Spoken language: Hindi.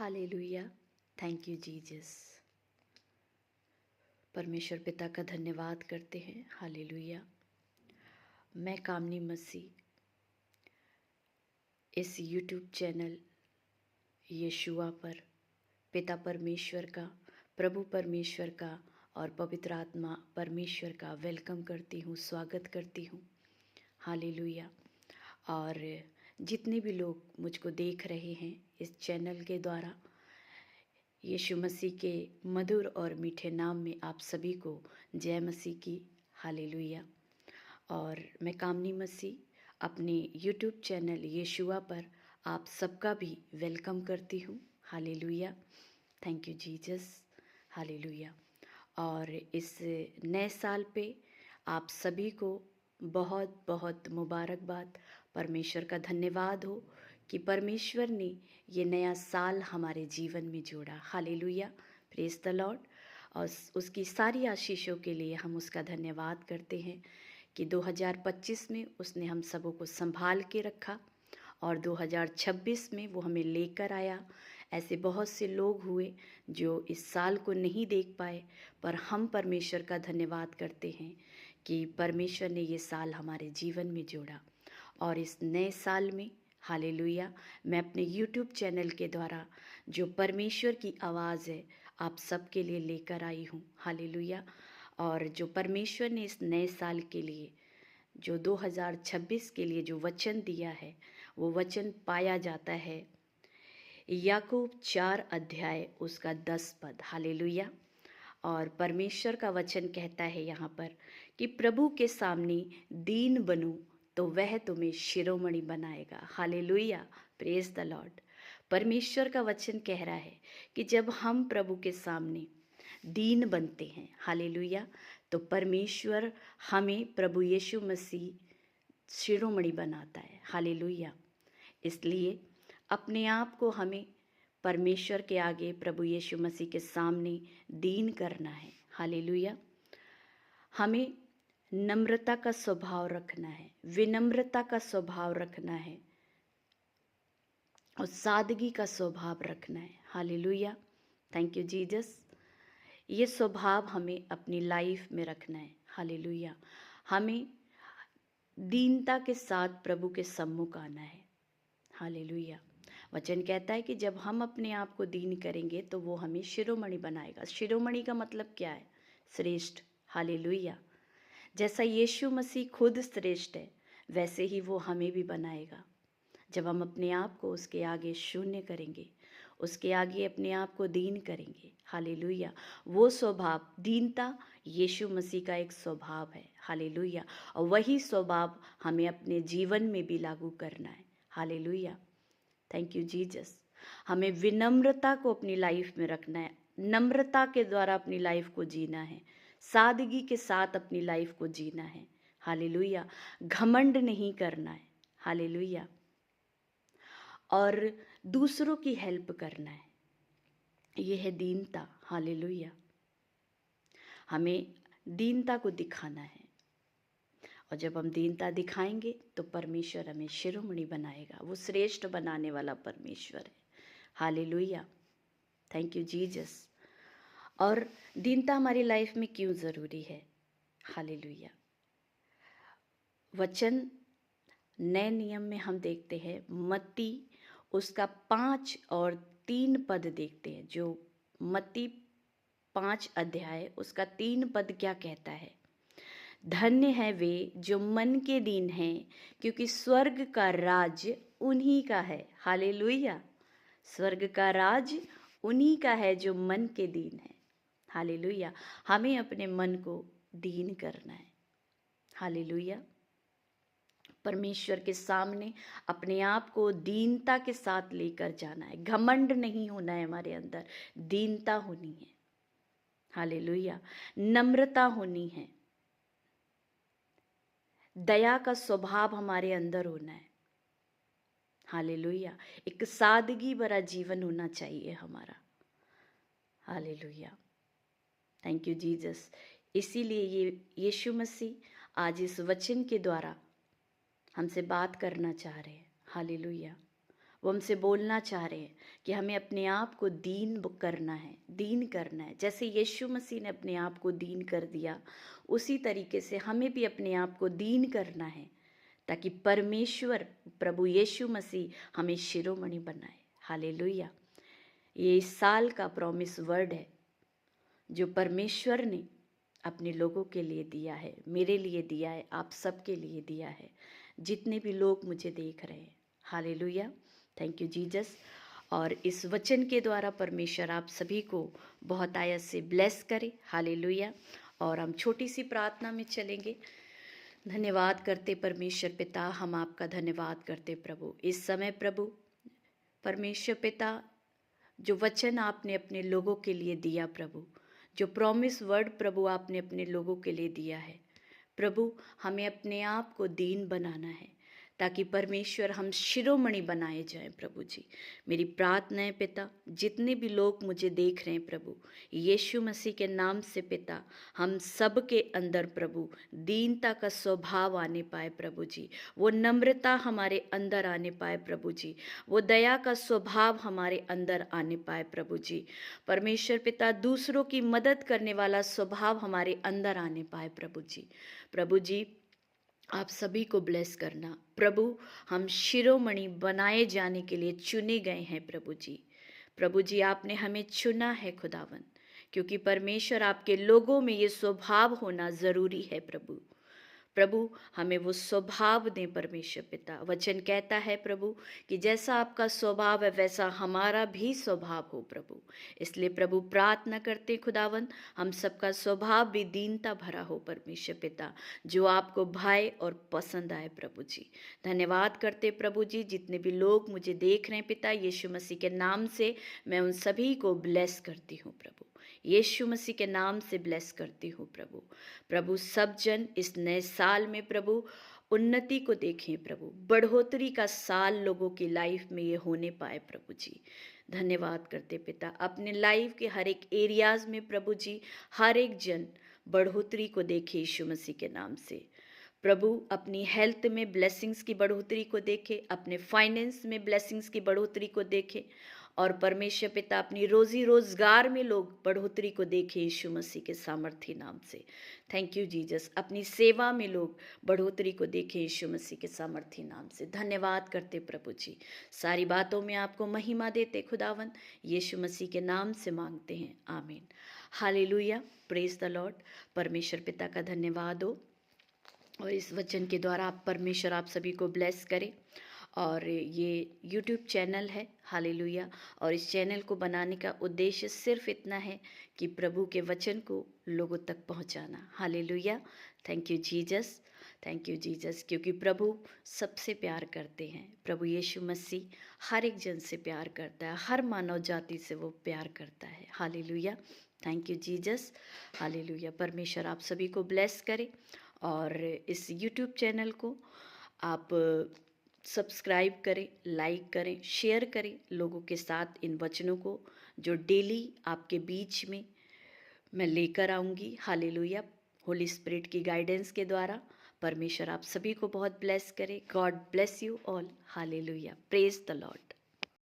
हालेलुया। Thank you Jesus. परमेश्वर पिता का धन्यवाद करते हैं। हालेलुया। मैं कामनी मसीह इस यूट्यूब चैनल यीशुआ पर पिता परमेश्वर का, प्रभु परमेश्वर का और पवित्र आत्मा परमेश्वर का वेलकम करती हूँ, स्वागत करती हूँ। हालेलुया। और जितने भी लोग मुझको देख रहे हैं इस चैनल के द्वारा, यीशु मसीह के मधुर और मीठे नाम में आप सभी को जय मसीह की। हालेलुया। और मैं कामनी मसीह अपने यूट्यूब चैनल यीशुआ पर आप सबका भी वेलकम करती हूँ। Hallelujah. Thank you Jesus. Hallelujah. और इस नए साल पे आप सभी को बहुत बहुत मुबारकबाद। परमेश्वर का धन्यवाद हो कि परमेश्वर ने ये नया साल हमारे जीवन में जोड़ा। हालेलुया। Praise the Lord. और उसकी सारी आशीषों के लिए हम उसका धन्यवाद करते हैं कि 2025 में उसने हम सबों को संभाल के रखा और 2026 में वो हमें लेकर आया। ऐसे बहुत से लोग हुए जो इस साल को नहीं देख पाए, पर हम परमेश्वर का धन्यवाद करते हैं कि परमेश्वर ने ये साल हमारे जीवन में जोड़ा। और इस नए साल में हालेलुया मैं अपने यूट्यूब चैनल के द्वारा जो परमेश्वर की आवाज़ है आप सबके लिए लेकर आई हूँ। हालेलुया। और जो परमेश्वर ने इस नए साल के लिए, जो 2026 के लिए जो वचन दिया है, वो वचन पाया जाता है याकूब 4 अध्याय उसका 10 पद। हालेलुया। और परमेश्वर का वचन कहता है यहाँ पर कि प्रभु के सामने दीन बनूं तो वह तुम्हें शिरोमणि बनाएगा। हालेलुया। Praise the Lord. परमेश्वर का वचन कह रहा है कि जब हम प्रभु के सामने दीन बनते हैं, हालेलुया, तो परमेश्वर हमें प्रभु यीशु मसीह शिरोमणि बनाता है। हालेलुया। इसलिए अपने आप को हमें परमेश्वर के आगे, प्रभु यीशु मसीह के सामने दीन करना है। हालेलुया। हमें नम्रता का स्वभाव रखना है, विनम्रता का स्वभाव रखना है और सादगी का स्वभाव रखना है। हालेलुया। Thank you Jesus. ये स्वभाव हमें अपनी लाइफ में रखना है। हालेलुया। हमें दीनता के साथ प्रभु के सम्मुख आना है। हालेलुया। वचन कहता है कि जब हम अपने आप को दीन करेंगे तो वो हमें शिरोमणि बनाएगा। शिरोमणि का मतलब क्या है? श्रेष्ठ। हालेलुया। जैसा यीशु मसीह खुद श्रेष्ठ है, वैसे ही वो हमें भी बनाएगा। जब हम अपने आप को उसके आगे शून्य करेंगे, उसके आगे अपने आप को दीन करेंगे। हालेलुया। वो स्वभाव, दीनता यीशु मसीह का एक स्वभाव है। हालेलुया। और वही स्वभाव हमें अपने जीवन में भी लागू करना है। हालेलुया। Thank you Jesus. हमें विनम्रता को अपनी लाइफ में रखना है, नम्रता के द्वारा अपनी लाइफ को जीना है, सादगी के साथ अपनी लाइफ को जीना है। हालेलुया। घमंड नहीं करना है। हालेलुया। और दूसरों की हेल्प करना है, ये है दीनता। हालेलुया। हमें दीनता को दिखाना है और जब हम दीनता दिखाएंगे तो परमेश्वर हमें शिरोमणि बनाएगा। वो श्रेष्ठ बनाने वाला परमेश्वर है। हालेलुया। Thank you Jesus. और दीनता हमारी लाइफ में क्यों ज़रूरी है? हालेलुया। वचन नए नियम में हम देखते हैं, मत्ती उसका 5 और 3 पद देखते हैं। जो मत्ती 5 अध्याय उसका 3 पद क्या कहता है? धन्य है वे जो मन के दीन हैं, क्योंकि स्वर्ग का राज उन्हीं का है। हालेलुया। स्वर्ग का राज उन्हीं का है जो मन के दीन है। हालेलुया। हमें अपने मन को दीन करना है। हालेलुया। परमेश्वर के सामने अपने आप को दीनता के साथ लेकर जाना है। घमंड नहीं होना है हमारे अंदर, दीनता होनी है। हालेलुया। नम्रता होनी है, दया का स्वभाव हमारे अंदर होना है। हालेलुया। एक सादगी भरा जीवन होना चाहिए हमारा। हालेलुया। Thank you Jesus. इसीलिए ये यीशु मसीह आज इस वचन के द्वारा हमसे बात करना चाह रहे हैं। हालेलुया। वो हमसे बोलना चाह रहे हैं कि हमें अपने आप को दीन करना है, दीन करना है। जैसे यीशु मसीह ने अपने आप को दीन कर दिया, उसी तरीके से हमें भी अपने आप को दीन करना है, ताकि परमेश्वर प्रभु यीशु मसीह हमें शिरोमणि बनाए। हालेलुया। ये इस साल का प्रॉमिस वर्ड है जो परमेश्वर ने अपने लोगों के लिए दिया है, मेरे लिए दिया है, आप सबके लिए दिया है, जितने भी लोग मुझे देख रहे हैं। Hallelujah, thank you Jesus. और इस वचन के द्वारा परमेश्वर आप सभी को बहुत आयत से ब्लेस करे। हालेलुया। और हम छोटी सी प्रार्थना में चलेंगे। धन्यवाद करते परमेश्वर पिता, हम आपका धन्यवाद करते प्रभु। इस समय प्रभु परमेश्वर पिता, जो वचन आपने अपने लोगों के लिए दिया प्रभु, जो प्रॉमिस वर्ड प्रभु आपने अपने लोगों के लिए दिया है प्रभु, हमें अपने आप को दीन बनाना है, ताकि परमेश्वर हम शिरोमणि बनाए जाएं प्रभु जी। मेरी प्रार्थना है पिता, जितने भी लोग मुझे देख रहे हैं प्रभु, यीशु मसीह के नाम से पिता, हम सब के अंदर प्रभु दीनता का स्वभाव आने पाए प्रभु जी, वो नम्रता हमारे अंदर आने पाए प्रभु जी, वो दया का स्वभाव हमारे अंदर आने पाए प्रभु जी। परमेश्वर पिता, दूसरों की मदद करने वाला स्वभाव हमारे अंदर आने पाए प्रभु जी। प्रभु जी, आप सभी को ब्लेस करना प्रभु। हम शिरोमणि बनाए जाने के लिए चुने गए हैं प्रभु जी। प्रभु जी, आपने हमें चुना है खुदावन, क्योंकि परमेश्वर आपके लोगों में ये स्वभाव होना ज़रूरी है प्रभु। प्रभु, हमें वो स्वभाव दें परमेश्वर पिता। वचन कहता है प्रभु कि जैसा आपका स्वभाव है वैसा हमारा भी स्वभाव हो प्रभु। इसलिए प्रभु प्रार्थना करते खुदावन, हम सबका स्वभाव भी दीनता भरा हो परमेश्वर पिता, जो आपको भाए और पसंद आए प्रभु जी। धन्यवाद करते प्रभु जी, जितने भी लोग मुझे देख रहे हैं पिता, यीशु मसीह के नाम से मैं उन सभी को ब्लेस करती हूँ प्रभु, यीशु मसीह के नाम से ब्लेस करती हूँ प्रभु। प्रभु, सब जन इस नए साल में प्रभु उन्नति को देखें प्रभु, बढ़ोतरी का साल लोगों की लाइफ में ये होने पाए प्रभु जी। धन्यवाद करते पिता, अपने लाइफ के हर एक एरियाज में प्रभु जी हर एक जन बढ़ोतरी को देखे यीशु मसीह के नाम से प्रभु। अपनी हेल्थ में ब्लेसिंग्स की बढ़ोतरी को देखे, अपने फाइनेंस में ब्लेसिंग्स की बढ़ोतरी को देखे, और परमेश्वर पिता अपनी रोजी रोजगार में लोग बढ़ोतरी को देखें यीशु मसीह के सामर्थी नाम से। Thank you Jesus. अपनी सेवा में लोग बढ़ोतरी को देखें यीशु मसीह के सामर्थी नाम से। धन्यवाद करते प्रभु जी, सारी बातों में आपको महिमा देते खुदावन, यीशु मसीह के नाम से मांगते हैं, आमीन। Hallelujah, praise the Lord. परमेश्वर पिता का धन्यवाद हो, और इस वचन के द्वारा आप परमेश्वर आप सभी को ब्लेस करे। और ये YouTube चैनल है, हालेलुया, और इस चैनल को बनाने का उद्देश्य सिर्फ इतना है कि प्रभु के वचन को लोगों तक पहुंचाना। Hallelujah, thank you Jesus, thank you Jesus, क्योंकि प्रभु सबसे प्यार करते हैं। प्रभु यीशु मसीह हर एक जन से प्यार करता है, हर मानव जाति से वो प्यार करता है। Hallelujah, thank you Jesus, hallelujah. परमेश्वर आप सभी को ब्लेस करे, और इस YouTube चैनल को आप सब्सक्राइब करें, लाइक करें, शेयर करें लोगों के साथ इन वचनों को, जो डेली आपके बीच में मैं लेकर आऊँगी। हालेलुया, होली स्पिरिट की गाइडेंस के द्वारा। परमेश्वर आप सभी को बहुत ब्लेस करे। God bless you all. Hallelujah, praise the Lord.